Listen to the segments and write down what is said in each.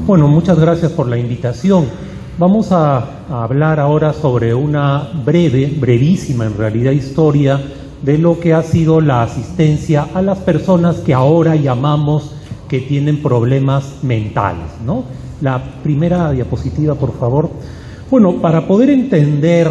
Bueno, muchas gracias por la invitación. Vamos a hablar ahora sobre una brevísima en realidad, historia de lo que ha sido la asistencia a las personas que ahora llamamos que tienen problemas mentales, ¿no? La primera diapositiva, por favor. Bueno, para poder entender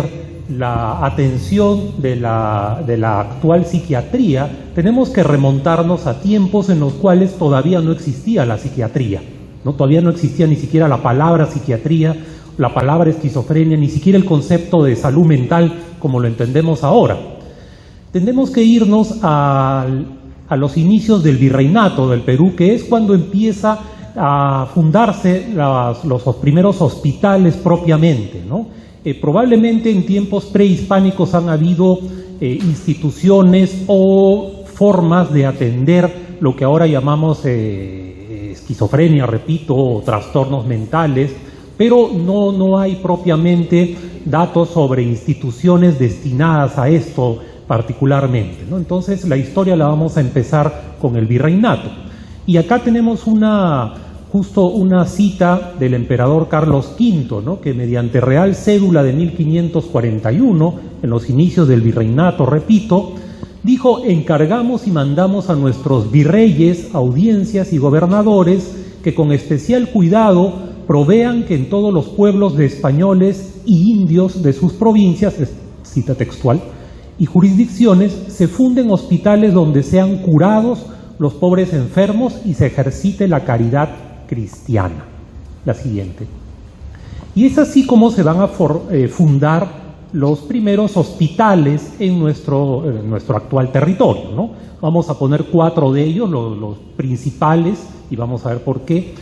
la atención de la actual psiquiatría, tenemos que remontarnos a tiempos en los cuales todavía no existía la psiquiatría, ¿no? Todavía no existía ni siquiera la palabra psiquiatría, la palabra esquizofrenia, ni siquiera el concepto de salud mental como lo entendemos ahora. Tendemos que irnos a los inicios del virreinato del Perú, que es cuando empieza a fundarse los primeros hospitales propiamente, ¿no? Probablemente en tiempos prehispánicos han habido instituciones o formas de atender lo que ahora llamamos esquizofrenia, repito, o trastornos mentales, pero no hay propiamente datos sobre instituciones destinadas a esto particularmente, ¿no? Entonces la historia la vamos a empezar con el virreinato. Y acá tenemos justo una cita del emperador Carlos V, ¿no? Que mediante Real Cédula de 1541, en los inicios del virreinato, repito, dijo: encargamos y mandamos a nuestros virreyes, audiencias y gobernadores que con especial cuidado provean que en todos los pueblos de españoles y indios de sus provincias, cita textual, y jurisdicciones, se funden hospitales donde sean curados los pobres enfermos y se ejercite la caridad cristiana. La siguiente. Y es así como se van a fundar los primeros hospitales en nuestro actual territorio, ¿no? Vamos a poner 4 de ellos, los principales, y vamos a ver por qué.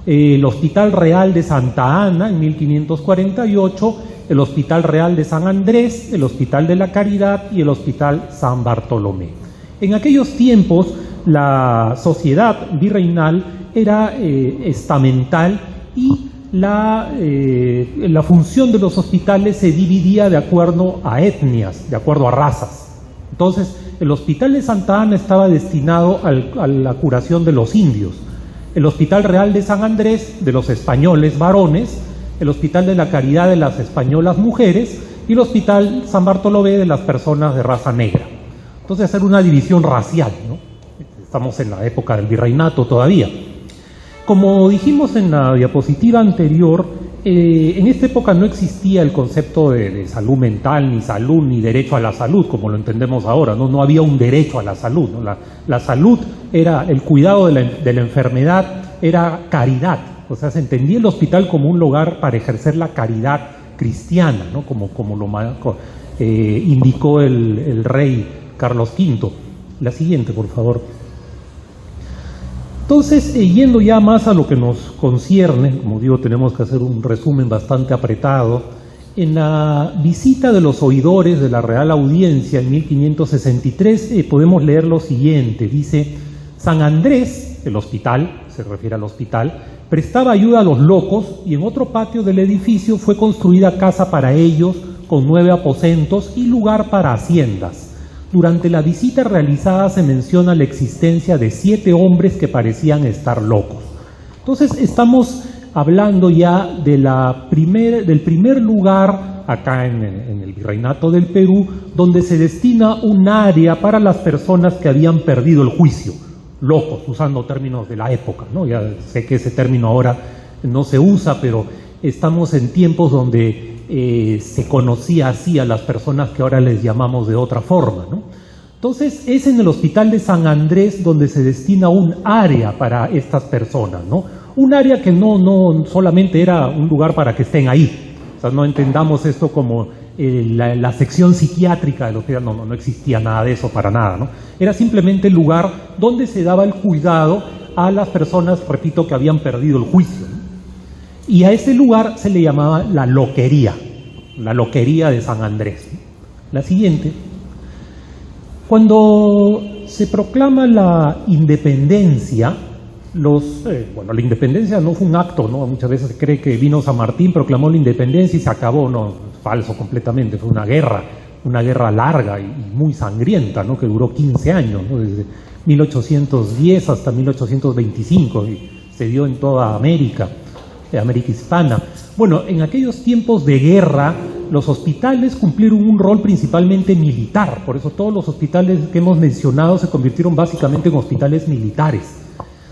El Hospital Real de Santa Ana en 1548, el Hospital Real de San Andrés, el Hospital de la Caridad y el Hospital San Bartolomé. En aquellos tiempos la sociedad virreinal era estamental y la función de los hospitales se dividía de acuerdo a etnias, de acuerdo a razas. Entonces, el Hospital de Santa Ana estaba destinado a la curación de los indios, el Hospital Real de San Andrés de los españoles varones, el Hospital de la Caridad de las españolas mujeres y el Hospital San Bartolomé de las personas de raza negra. Entonces, era una división racial, ¿no? Estamos en la época del virreinato todavía. Como dijimos en la diapositiva anterior, en esta época no existía el concepto de salud mental, ni derecho a la salud, como lo entendemos ahora, ¿no? No había un derecho a la salud, ¿no? La salud era el cuidado de la enfermedad, era caridad. O sea, se entendía el hospital como un lugar para ejercer la caridad cristiana, ¿no? Como lo indicó el rey Carlos V. La siguiente, por favor. Entonces, yendo ya más a lo que nos concierne, como digo, tenemos que hacer un resumen bastante apretado. En la visita de los oidores de la Real Audiencia en 1563 podemos leer lo siguiente. Dice: San Andrés, el hospital, se refiere al hospital, prestaba ayuda a los locos y en otro patio del edificio fue construida casa para ellos con 9 aposentos y lugar para haciendas. Durante la visita realizada se menciona la existencia de 7 hombres que parecían estar locos. Entonces estamos hablando ya de del primer lugar acá en el virreinato del Perú donde se destina un área para las personas que habían perdido el juicio, locos, usando términos de la época, ¿no? Ya sé que ese término ahora no se usa, pero estamos en tiempos donde se conocía así a las personas que ahora les llamamos de otra forma, ¿no? Entonces es en el Hospital de San Andrés donde se destina un área para estas personas, ¿no? Un área que no solamente era un lugar para que estén ahí. O sea, no entendamos esto como la sección psiquiátrica del hospital, no existía nada de eso para nada, ¿no? Era simplemente el lugar donde se daba el cuidado a las personas, repito, que habían perdido el juicio, ¿no? Y a ese lugar se le llamaba la loquería de San Andrés. La siguiente. Cuando se proclama la independencia, la independencia no fue un acto, ¿no? Muchas veces se cree que vino San Martín, proclamó la independencia y se acabó. No, falso completamente, fue una guerra larga y muy sangrienta, ¿no? Que duró 15 años, ¿no? Desde 1810 hasta 1825, y se dio en toda América. de América Hispana. Bueno, en aquellos tiempos de guerra, los hospitales cumplieron un rol principalmente militar, por eso todos los hospitales que hemos mencionado se convirtieron básicamente en hospitales militares.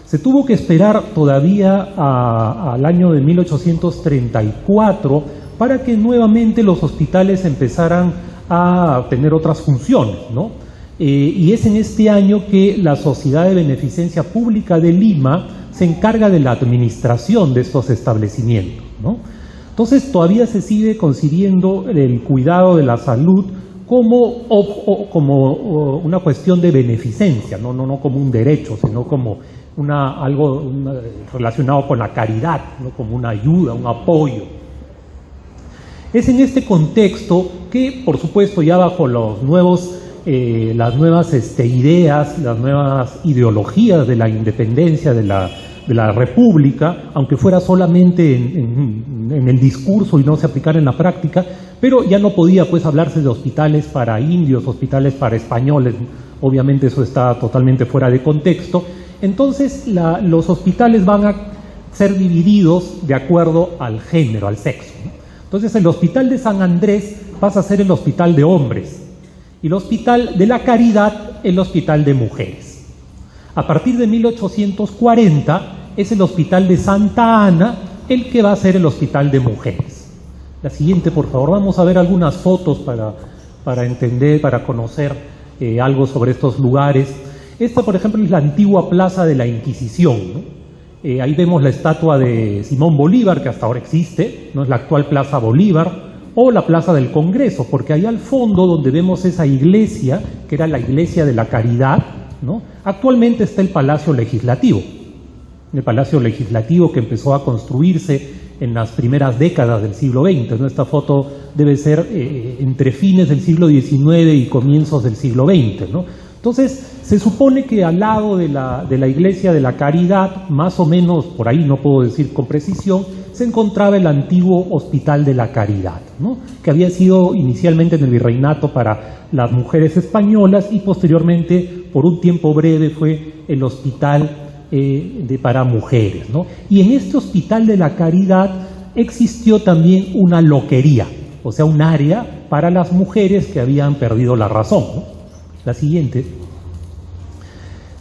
Se tuvo que esperar todavía al año de 1834 para que nuevamente los hospitales empezaran a tener otras funciones, ¿no? Y es en este año que la Sociedad de Beneficencia Pública de Lima se encarga de la administración de estos establecimientos, ¿no? Entonces todavía se sigue concibiendo el cuidado de la salud como una cuestión de beneficencia, no como un derecho, sino como algo relacionado con la caridad, ¿no? Como una ayuda, un apoyo. Es en este contexto que, por supuesto, ya bajo las nuevas ideas, las nuevas ideologías de la independencia de la República, aunque fuera solamente en el discurso y no se aplicara en la práctica, pero ya no podía pues hablarse de hospitales para indios, hospitales para españoles, obviamente eso está totalmente fuera de contexto. Entonces los hospitales van a ser divididos de acuerdo al género, al sexo, ¿no? Entonces el Hospital de San Andrés pasa a ser el hospital de hombres y el Hospital de la Caridad el hospital de mujeres. A partir de 1840 es el Hospital de Santa Ana el que va a ser el hospital de mujeres. La siguiente, por favor, vamos a ver algunas fotos para entender, para conocer algo sobre estos lugares. Esta, por ejemplo, es la antigua Plaza de la Inquisición, ¿no? Ahí vemos la estatua de Simón Bolívar, que hasta ahora existe, ¿no? Es la actual Plaza Bolívar, o la Plaza del Congreso, porque ahí al fondo donde vemos esa iglesia, que era la Iglesia de la Caridad, ¿no? Actualmente está el Palacio Legislativo, que empezó a construirse en las primeras décadas del siglo XX, ¿no? Esta foto debe ser entre fines del siglo XIX y comienzos del siglo XX, ¿no? Entonces, se supone que al lado de la Iglesia de la Caridad, más o menos, por ahí no puedo decir con precisión, se encontraba el antiguo Hospital de la Caridad, ¿no? Que había sido inicialmente en el virreinato para las mujeres españolas y posteriormente, por un tiempo breve, fue el hospital para mujeres, ¿no? Y en este Hospital de la Caridad existió también una loquería, o sea, un área para las mujeres que habían perdido la razón, ¿no? La siguiente.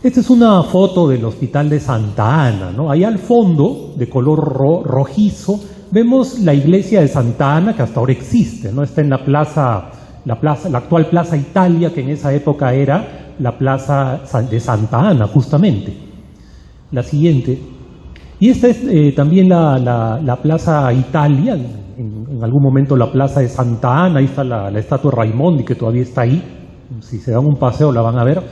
Esta es una foto del Hospital de Santa Ana, ¿no? Ahí al fondo, de color rojizo, vemos la iglesia de Santa Ana, que hasta ahora existe, ¿no? Está en la actual Plaza Italia, que en esa época era la Plaza de Santa Ana, justamente. La siguiente. Y esta es también la Plaza Italia, en algún momento la Plaza de Santa Ana, ahí está la estatua de Raimondi, que todavía está ahí. Si se dan un paseo la van a ver.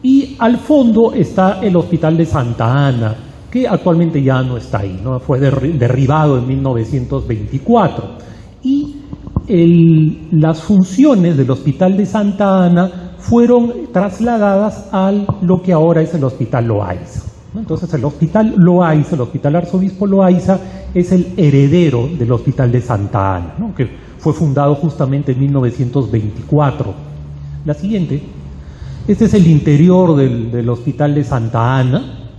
Y al fondo está el Hospital de Santa Ana, que actualmente ya no está ahí, ¿no? Fue derribado en 1924. Y las funciones del Hospital de Santa Ana fueron trasladadas a lo que ahora es el Hospital Loaiza, ¿no? Entonces el Hospital Loaiza, el Hospital Arzobispo Loaiza, es el heredero del Hospital de Santa Ana, ¿no? Que fue fundado justamente en 1924. La siguiente. Este es el interior del Hospital de Santa Ana,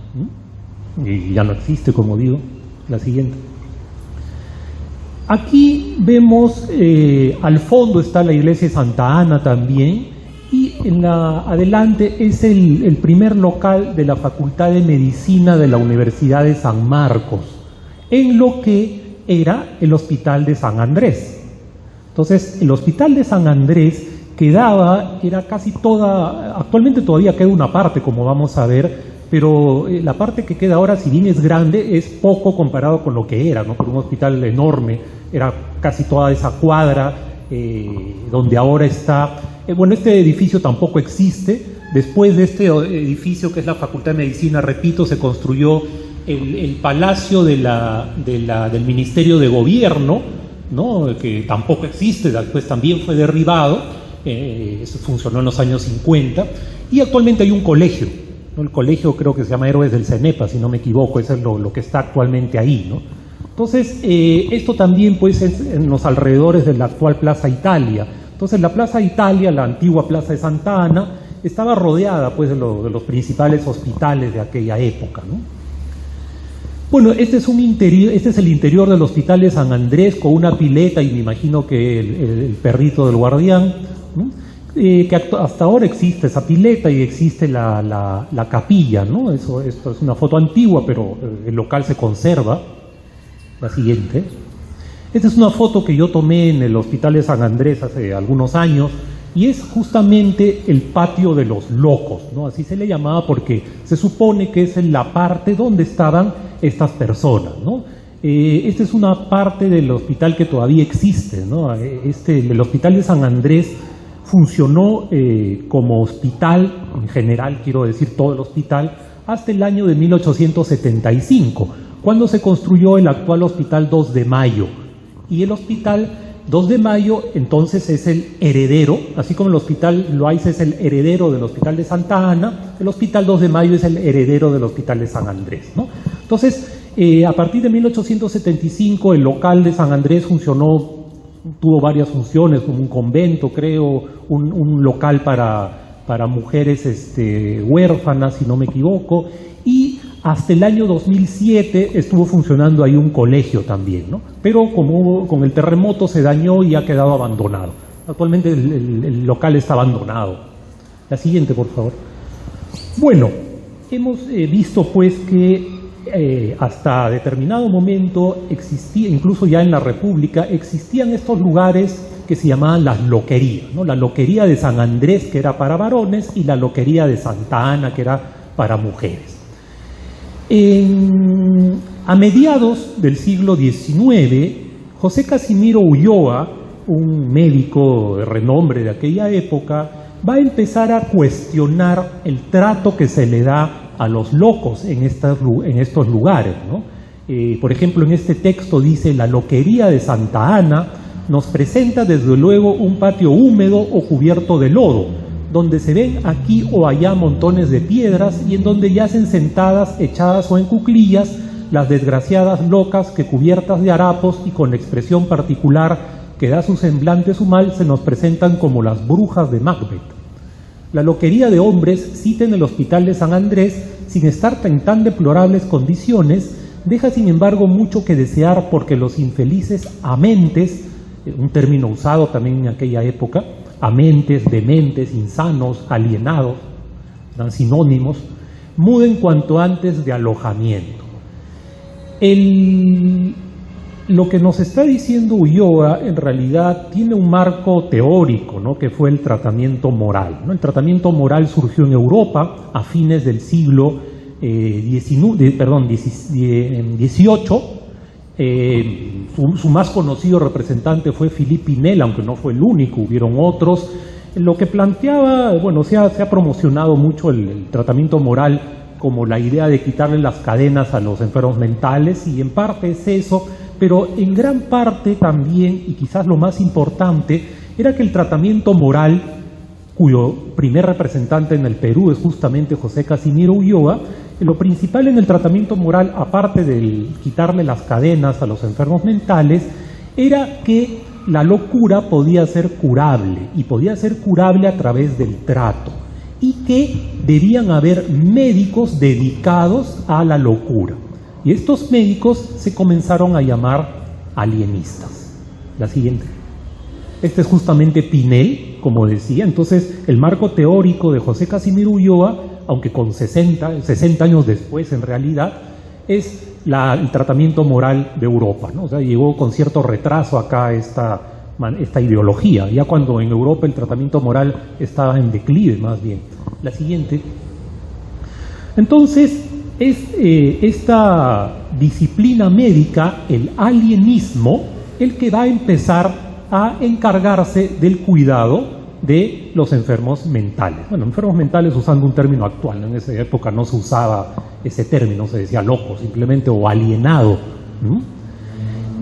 y ya no existe, como digo. La siguiente. Aquí vemos, al fondo está la iglesia de Santa Ana también, y adelante es el primer local de la Facultad de Medicina de la Universidad de San Marcos, en lo que era el Hospital de San Andrés. Entonces, el Hospital de San Andrés era casi toda, actualmente todavía queda una parte, como vamos a ver, pero la parte que queda ahora, si bien es grande, es poco comparado con lo que era, ¿no? Por un hospital enorme, era casi toda esa cuadra donde ahora está. Bueno, este edificio tampoco existe. Después de este edificio, que es la Facultad de Medicina, repito, se construyó el Palacio del Ministerio de Gobierno, ¿no? Que tampoco existe, después también fue derribado. Eso funcionó en los años 50, y actualmente hay un colegio, ¿no? El colegio creo que se llama Héroes del Cenepa, si no me equivoco, eso es lo que está actualmente ahí, ¿no? Entonces, esto también pues es en los alrededores de la actual Plaza Italia. Entonces la Plaza Italia, la antigua Plaza de Santa Ana, estaba rodeada pues de los principales hospitales de aquella época, ¿no? Bueno, este es el interior del Hospital de San Andrés con una pileta y me imagino que el perrito del guardián, ¿no? Que hasta ahora existe esa pileta y existe la capilla, ¿no? Esto es una foto antigua, pero el local se conserva. La siguiente. Esta es una foto que yo tomé en el Hospital de San Andrés hace algunos años y es justamente el patio de los locos, ¿no? Así se le llamaba porque se supone que es en la parte donde estaban estas personas, ¿no? Esta es una parte del hospital que todavía existe, ¿no? El Hospital de San Andrés funcionó como hospital, en general quiero decir todo el hospital, hasta el año de 1875, cuando se construyó el actual Hospital 2 de Mayo. Y el Hospital 2 de Mayo entonces es el heredero, así como el Hospital Loaiza es el heredero del Hospital de Santa Ana, el Hospital 2 de Mayo es el heredero del Hospital de San Andrés, ¿no? Entonces, a partir de 1875 el local de San Andrés tuvo varias funciones, como un convento, creo, un local para mujeres huérfanas, si no me equivoco, y hasta el año 2007 estuvo funcionando ahí un colegio también, ¿no? Pero como con el terremoto se dañó y ha quedado abandonado. Actualmente el local está abandonado. La siguiente, por favor. Bueno, hemos visto pues que hasta determinado momento existía, incluso ya en la República, existían estos lugares que se llamaban las loquerías, ¿no? La loquería de San Andrés, que era para varones, y la loquería de Santa Ana, que era para mujeres. A mediados del siglo XIX, José Casimiro Ulloa, un médico de renombre de aquella época, va a empezar a cuestionar el trato que se le da a los locos en estos lugares, ¿no? Por ejemplo, en este texto dice: la loquería de Santa Ana nos presenta desde luego un patio húmedo o cubierto de lodo, donde se ven aquí o allá montones de piedras y en donde yacen sentadas, echadas o en cuclillas, las desgraciadas locas que, cubiertas de harapos y con la expresión particular que da su semblante su mal, se nos presentan como las brujas de Macbeth. La loquería de hombres, cita en el Hospital de San Andrés, sin estar en tan deplorables condiciones, deja sin embargo mucho que desear, porque los infelices amentes, un término usado también en aquella época, amentes, dementes, insanos, alienados, eran sinónimos, muden cuanto antes de alojamiento. Lo que nos está diciendo Ulloa en realidad tiene un marco teórico, ¿no? Que fue el tratamiento moral, ¿no? El tratamiento moral surgió en Europa a fines del siglo XVIII. Su más conocido representante fue Philippe Pinel, aunque no fue el único, hubieron otros. Lo que planteaba, bueno, se ha promocionado mucho el tratamiento moral como la idea de quitarle las cadenas a los enfermos mentales, y en parte es eso, pero en gran parte también, y quizás lo más importante, era que el tratamiento moral, cuyo primer representante en el Perú es justamente José Casimiro Ulloa, lo principal en el tratamiento moral, aparte de quitarle las cadenas a los enfermos mentales, era que la locura podía ser curable, y podía ser curable a través del trato, y que debían haber médicos dedicados a la locura. Y estos médicos se comenzaron a llamar alienistas. La siguiente. Este es justamente Pinel, como decía. Entonces, el marco teórico de José Casimiro Ulloa, aunque con 60 años después en realidad, es el tratamiento moral de Europa, ¿no? O sea, llegó con cierto retraso acá esta ideología, ya cuando en Europa el tratamiento moral estaba en declive más bien. La siguiente. Entonces, es esta disciplina médica, el alienismo, el que va a empezar a encargarse del cuidado de los enfermos mentales. Bueno, enfermos mentales usando un término actual, ¿no? En esa época no se usaba ese término, se decía loco simplemente, o alienado, ¿no?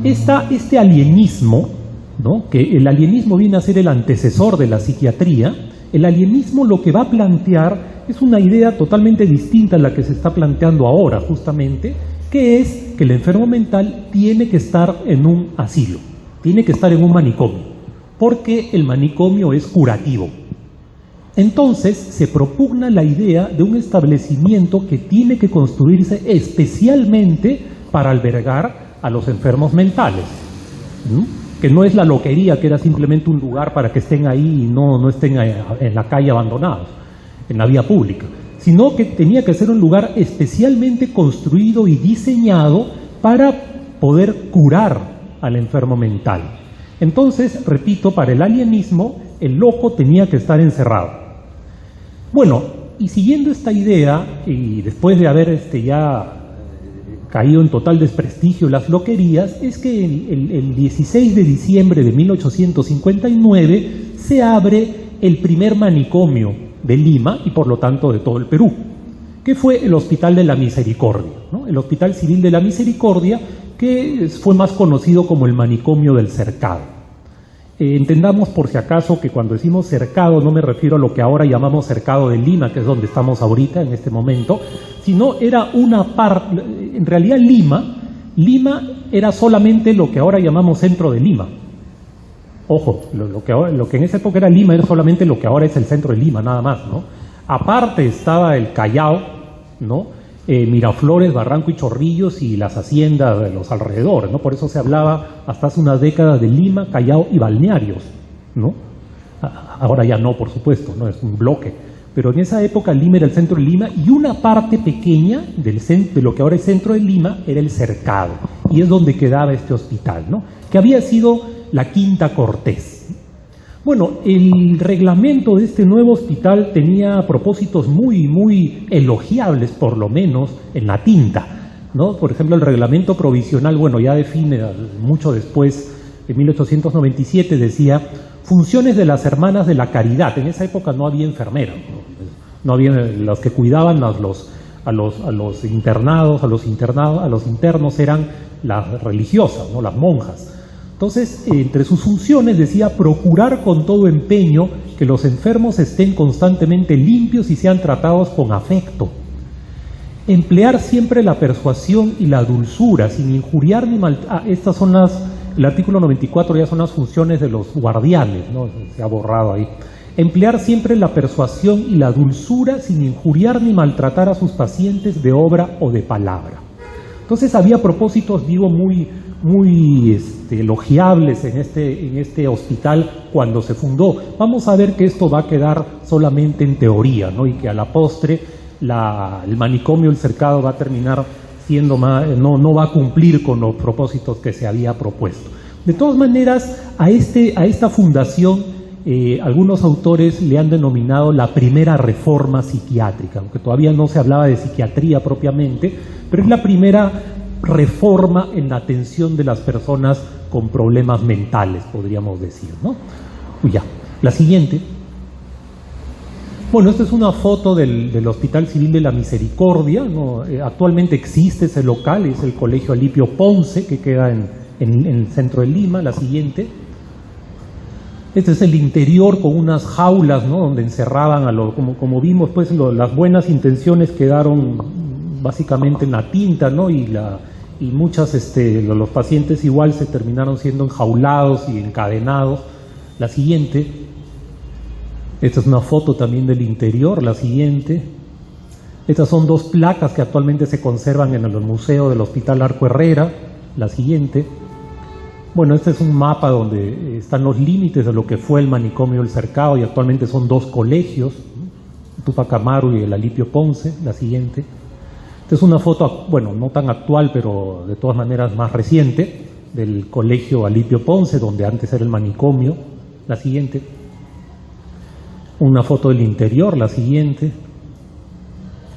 Este alienismo, ¿no? Que el alienismo viene a ser el antecesor de la psiquiatría. El alienismo lo que va a plantear es una idea totalmente distinta a la que se está planteando ahora, justamente, que es que el enfermo mental tiene que estar en un asilo, tiene que estar en un manicomio, porque el manicomio es curativo. Entonces se propugna la idea de un establecimiento que tiene que construirse especialmente para albergar a los enfermos mentales, ¿no? Que no es la loquería, que era simplemente un lugar para que estén ahí y no estén en la calle abandonados, en la vía pública, sino que tenía que ser un lugar especialmente construido y diseñado para poder curar al enfermo mental. Entonces, repito, para el alienismo, el loco tenía que estar encerrado. Bueno, y siguiendo esta idea, y después de haber ya caído en total desprestigio las loquerías, es que el 16 de diciembre de 1859 se abre el primer manicomio de Lima y por lo tanto de todo el Perú, que fue el Hospital de la Misericordia, ¿no? El Hospital Civil de la Misericordia, que fue más conocido como el Manicomio del Cercado. Entendamos por si acaso que cuando decimos cercado no me refiero a lo que ahora llamamos cercado de Lima, que es donde estamos ahorita en este momento, sino era una parte, en realidad Lima era solamente lo que ahora llamamos centro de Lima. Ojo, lo que en esa época era Lima era solamente lo que ahora es el centro de Lima, nada más, ¿no? Aparte estaba el Callao, ¿no? Miraflores, Barranco y Chorrillos y las haciendas de los alrededores, ¿no? Por eso se hablaba hasta hace unas décadas de Lima, Callao y balnearios, ¿no? Ahora ya no, por supuesto, no es un bloque, pero en esa época Lima era el centro de Lima y una parte pequeña de lo que ahora es centro de Lima era el cercado, y es donde quedaba este hospital, ¿no? Que había sido la Quinta Cortés. Bueno, el reglamento de este nuevo hospital tenía propósitos muy elogiables, por lo menos en la tinta, ¿no? Por ejemplo, el reglamento provisional, bueno, ya define mucho después, en 1897, decía funciones de las hermanas de la caridad. En esa época no había enfermeras, no había los que cuidaban a los internados, a los internos eran las religiosas, ¿no? Las monjas. Entonces, entre sus funciones decía procurar con todo empeño que los enfermos estén constantemente limpios y sean tratados con afecto. Emplear siempre la persuasión y la dulzura, sin injuriar ni maltratar. Estas son el artículo 94 ya son las funciones de los guardianes, ¿no? Se ha borrado ahí. Emplear siempre la persuasión y la dulzura, sin injuriar ni maltratar a sus pacientes de obra o de palabra. Entonces había propósitos, digo, muy elogiables en este hospital cuando se fundó. Vamos a ver que esto va a quedar solamente en teoría, ¿no? Y que a la postre el manicomio, el cercado, va a terminar siendo no va a cumplir con los propósitos que se había propuesto. De todas maneras, a esta fundación algunos autores le han denominado la primera reforma psiquiátrica, aunque todavía no se hablaba de psiquiatría propiamente, pero es la primera reforma en la atención de las personas con problemas mentales, podríamos decir, ¿no? Ya, la siguiente. Bueno, esta es una foto del Hospital Civil de la Misericordia, ¿no? Actualmente existe ese local, es el Colegio Alipio Ponce, que queda en el centro de Lima. La siguiente. Este es el interior con unas jaulas, ¿no? Donde encerraban como vimos, pues las buenas intenciones quedaron básicamente en la tinta, ¿no? Y muchas, los pacientes igual se terminaron siendo enjaulados y encadenados. La siguiente. Esta es una foto también del interior. La siguiente. Estas son dos placas que actualmente se conservan en el museo del Hospital Arco Herrera. La siguiente. Bueno, este es un mapa donde están los límites de lo que fue el manicomio del Cercado, y actualmente son dos colegios, Tupac Amaru y el Alipio Ponce. La siguiente. Esta es una foto, bueno, no tan actual, pero de todas maneras más reciente, del Colegio Alipio Ponce, donde antes era el manicomio. La siguiente. Una foto del interior. La siguiente.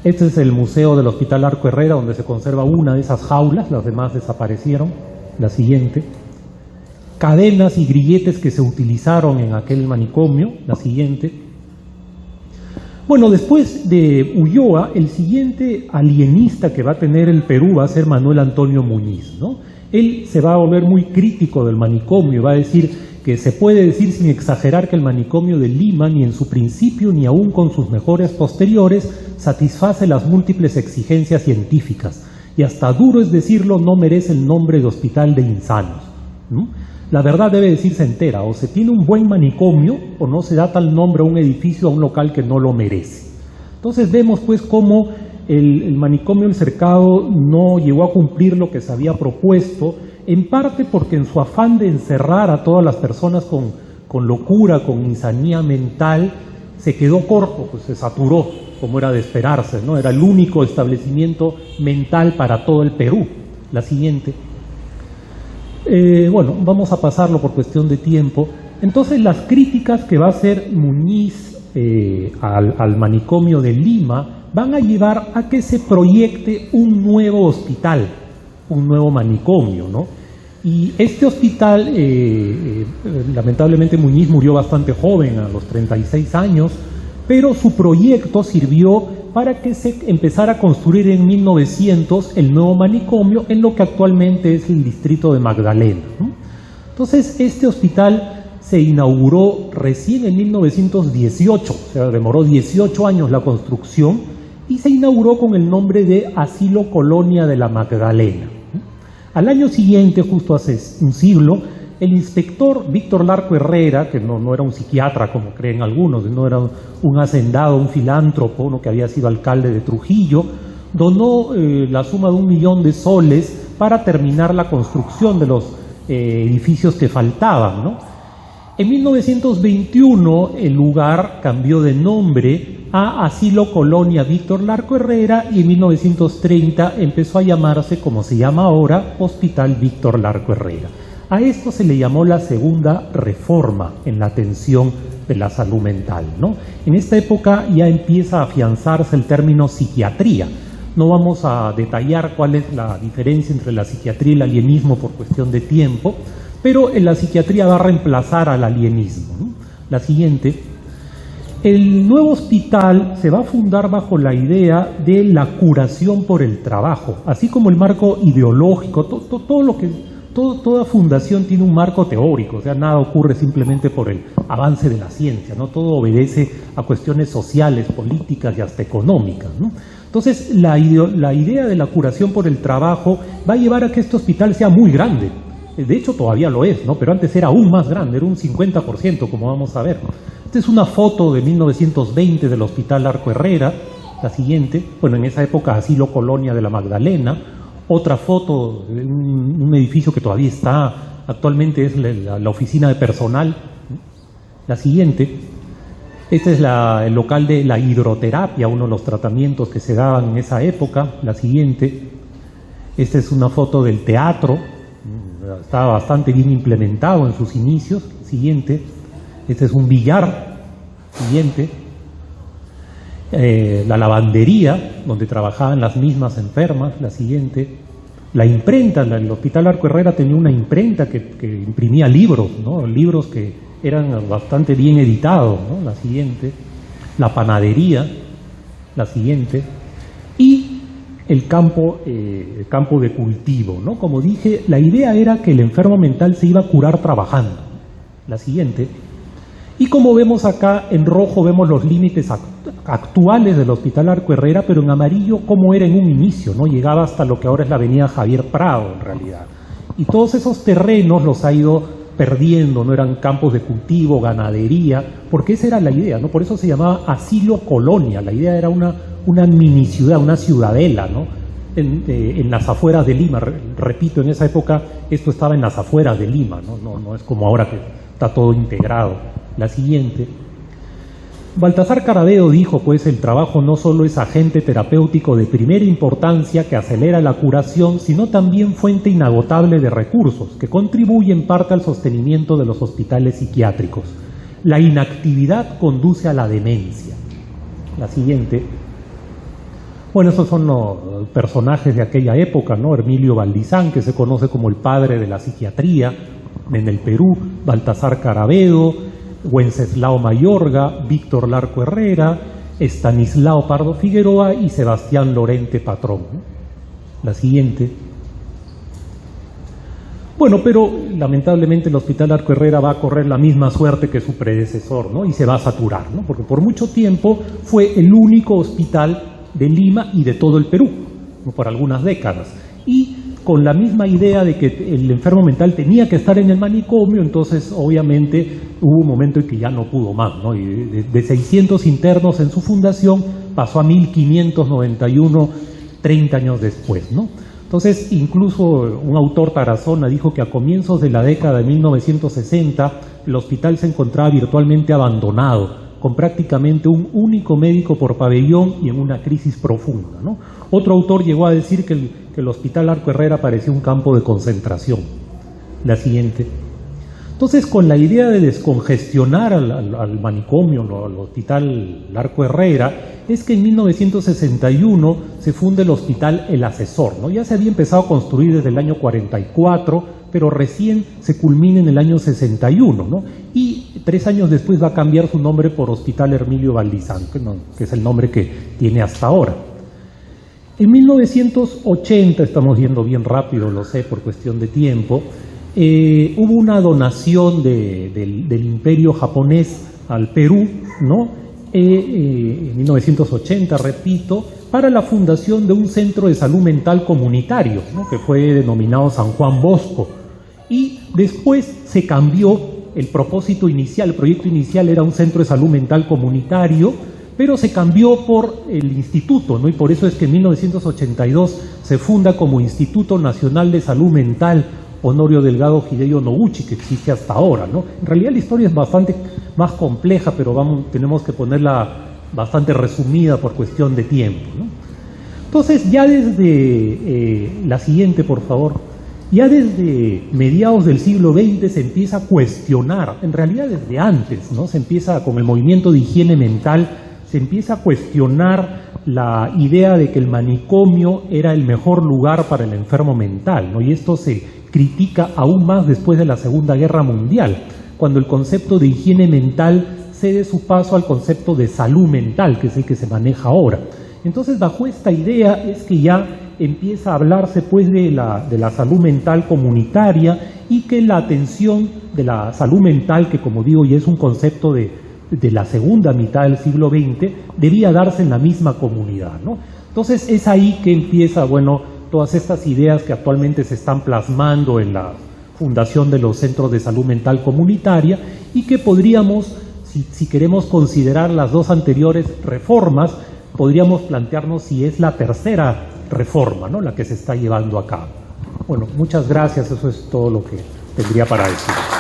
Este es el museo del Hospital Arco Herrera, donde se conserva una de esas jaulas, las demás desaparecieron. La siguiente. Cadenas y grilletes que se utilizaron en aquel manicomio. La siguiente. Bueno, después de Ulloa, el siguiente alienista que va a tener el Perú va a ser Manuel Antonio Muñiz, ¿no? Él se va a volver muy crítico del manicomio, va a decir que se puede decir sin exagerar que el manicomio de Lima, ni en su principio ni aún con sus mejores posteriores, satisface las múltiples exigencias científicas, y hasta duro es decirlo, no merece el nombre de hospital de insanos, ¿no? La verdad debe decirse entera: o se tiene un buen manicomio o no se da tal nombre a un edificio, a un local que no lo merece. Entonces vemos pues cómo el manicomio El Cercado no llegó a cumplir lo que se había propuesto, en parte porque en su afán de encerrar a todas las personas con locura, con insanía mental, se quedó corto, pues se saturó, como era de esperarse, ¿no? Era el único establecimiento mental para todo el Perú. La siguiente. Bueno, vamos a pasarlo por cuestión de tiempo. Entonces, las críticas que va a hacer Muñiz al manicomio de Lima van a llevar a que se proyecte un nuevo hospital, un nuevo manicomio, ¿no? Y este hospital, lamentablemente Muñiz murió bastante joven, a los 36 años, pero su proyecto sirvió para que se empezara a construir en 1900 el nuevo manicomio en lo que actualmente es el distrito de Magdalena, ¿no? Entonces, este hospital se inauguró recién en 1918, o sea, demoró 18 años la construcción, y se inauguró con el nombre de Asilo Colonia de la Magdalena. Al año siguiente, justo hace un siglo, el inspector Víctor Larco Herrera, que no era un psiquiatra como creen algunos, no era un hacendado, un filántropo, uno que había sido alcalde de Trujillo, donó la suma de 1 millón de soles para terminar la construcción de los edificios que faltaban, ¿no? En 1921 el lugar cambió de nombre a Asilo Colonia Víctor Larco Herrera y en 1930 empezó a llamarse, como se llama ahora, Hospital Víctor Larco Herrera. A esto se le llamó la segunda reforma en la atención de la salud mental, ¿no? En esta época ya empieza a afianzarse el término psiquiatría. No vamos a detallar cuál es la diferencia entre la psiquiatría y el alienismo por cuestión de tiempo, pero en la psiquiatría va a reemplazar al alienismo, ¿no? La siguiente. El nuevo hospital se va a fundar bajo la idea de la curación por el trabajo, así como el marco ideológico, toda fundación tiene un marco teórico, o sea, nada ocurre simplemente por el avance de la ciencia, ¿no? Todo obedece a cuestiones sociales, políticas y hasta económicas, ¿no? Entonces, la idea de la curación por el trabajo va a llevar a que este hospital sea muy grande. De hecho, todavía lo es, ¿no? Pero antes era aún más grande, era un 50%, como vamos a ver. Esta es una foto de 1920 del Hospital Larco Herrera, la siguiente, bueno, en esa época Asilo Colonia de la Magdalena. Otra foto de un edificio que todavía está, actualmente es la oficina de personal. La siguiente, este es el local de la hidroterapia, uno de los tratamientos que se daban en esa época. La siguiente, esta es una foto del teatro, estaba bastante bien implementado en sus inicios. Siguiente, este es un billar. Siguiente, la lavandería, donde trabajaban las mismas enfermas. La siguiente, la imprenta, el Hospital Larco Herrera tenía una imprenta que imprimía libros, ¿no? Libros que eran bastante bien editados, ¿no? La siguiente, la panadería. La siguiente, y el campo de cultivo, ¿no? Como dije, la idea era que el enfermo mental se iba a curar trabajando. La siguiente. Y como vemos acá, en rojo vemos los límites actuales del Hospital Larco Herrera, pero en amarillo cómo era en un inicio, ¿no? Llegaba hasta lo que ahora es la avenida Javier Prado, en realidad. Y todos esos terrenos los ha ido perdiendo, no eran campos de cultivo, ganadería, porque esa era la idea, ¿no? Por eso se llamaba Asilo Colonia. La idea era una mini ciudad, una ciudadela, ¿no? En las afueras de Lima. Repito, en esa época esto estaba en las afueras de Lima, ¿no? No es como ahora que está todo integrado. La siguiente. Baltasar Carabedo dijo, pues, el trabajo no solo es agente terapéutico de primera importancia que acelera la curación, sino también fuente inagotable de recursos que contribuye en parte al sostenimiento de los hospitales psiquiátricos. La inactividad conduce a la demencia. La siguiente. Bueno, esos son los personajes de aquella época, ¿no? Hermilio Valdizán, que se conoce como el padre de la psiquiatría en el Perú, Baltasar Carabedo, Wenceslao Mayorga, Víctor Larco Herrera, Estanislao Pardo Figueroa y Sebastián Lorente Patrón. La siguiente. Bueno, pero lamentablemente el Hospital Larco Herrera va a correr la misma suerte que su predecesor, ¿no? Y se va a saturar, ¿no? Porque por mucho tiempo fue el único hospital de Lima y de todo el Perú, ¿no? Por algunas décadas. Y con la misma idea de que el enfermo mental tenía que estar en el manicomio, entonces obviamente hubo un momento en que ya no pudo más, ¿no? Y de 600 internos en su fundación pasó a 1591 30 años después, ¿no? Entonces, incluso un autor, Tarazona, dijo que a comienzos de la década de 1960 el hospital se encontraba virtualmente abandonado, con prácticamente un único médico por pabellón y en una crisis profunda, ¿no? Otro autor llegó a decir que el Hospital Arco Herrera parecía un campo de concentración. La siguiente. Entonces, con la idea de descongestionar al manicomio, ¿no?, al Hospital Arco Herrera, es que en 1961 se funda el Hospital El Asesor, ¿no? Ya se había empezado a construir desde el año 44, pero recién se culmina en el año 61, ¿no? Y 3 años después va a cambiar su nombre por Hospital Hermilio Valdizán, que es el nombre que tiene hasta ahora. En 1980, estamos yendo bien rápido, lo sé, por cuestión de tiempo, hubo una donación del imperio japonés al Perú, ¿no? En 1980, repito, para la fundación de un centro de salud mental comunitario, ¿no?, que fue denominado San Juan Bosco. Y después se cambió el propósito inicial, el proyecto inicial era un centro de salud mental comunitario, pero se cambió por el instituto, ¿no? Y por eso es que en 1982 se funda como Instituto Nacional de Salud Mental Honorio Delgado Hideyo Noguchi, que existe hasta ahora, ¿no? En realidad la historia es bastante más compleja, pero tenemos que ponerla bastante resumida por cuestión de tiempo, ¿no? Entonces, ya desde la siguiente, por favor, ya desde mediados del siglo XX se empieza a cuestionar, en realidad desde antes, ¿no? Se empieza con el movimiento de higiene mental, se empieza a cuestionar la idea de que el manicomio era el mejor lugar para el enfermo mental, ¿no? Y esto se critica aún más después de la Segunda Guerra Mundial, cuando el concepto de higiene mental cede su paso al concepto de salud mental, que es el que se maneja ahora. Entonces, bajo esta idea es que ya empieza a hablarse pues de la salud mental comunitaria, y que la atención de la salud mental, que como digo ya es un concepto de la segunda mitad del siglo XX, debía darse en la misma comunidad, ¿no? Entonces es ahí que empieza, bueno, todas estas ideas que actualmente se están plasmando en la fundación de los centros de salud mental comunitaria, y que podríamos, si queremos considerar las dos anteriores reformas, podríamos plantearnos si es la tercera reforma, ¿no?, la que se está llevando a cabo. Bueno, muchas gracias, eso es todo lo que tendría para decir.